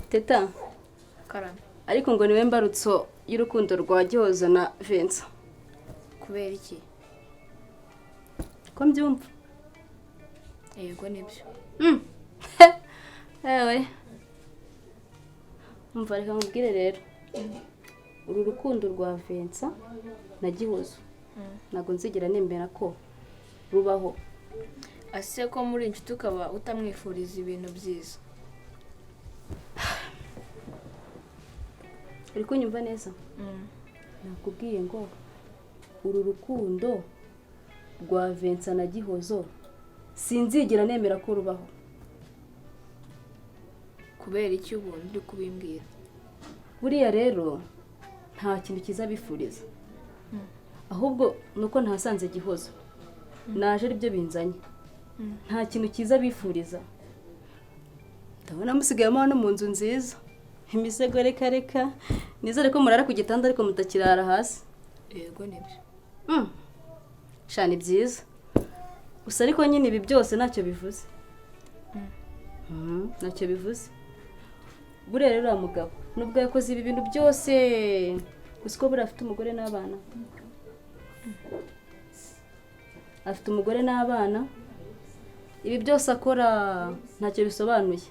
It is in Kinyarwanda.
Teta karame ariko ngo niwe mbarutso y'urukundo rwa Gihozo na Vincent. kubera iki Ko mbyumva? yego nibyo Ewe umva reka nkubwire rero uru rukundo rwa Vincent na Gihozo ntabwo nzigera nembera ko rubaho. ase ko muri inshuti ukaba utamwifuriza ibintu byiza Uri kunyumva neza? Nakubwiye ngo uru rukundo rwa Vincent na Gihozo sinzigera nemera ko rubaho. kubera iki ubundi uri kubimbwira Buriya rero nta kintu kiza bifuriza. Ahubwo nuko ntasanze Gihozo. Naje ari byo binzanye. Nta kintu kiza bifuriza. Ndabona musigayemo hano mu nzu nziza. Imisego reka nizere ko murara ku gitanda ariko mutakirara hasi. yego nibyo Shani byiza. Gusa ariko nyine ibi byose ntacyo bivuze. Ntacyo bivuze. Buriya rero uriya mugabo nubwo yakoze ibi bintu byose gusa ko buriya afite umugore n'abana. Afite umugore n'abana. Ibi byose akora ntacyo bisobanuye.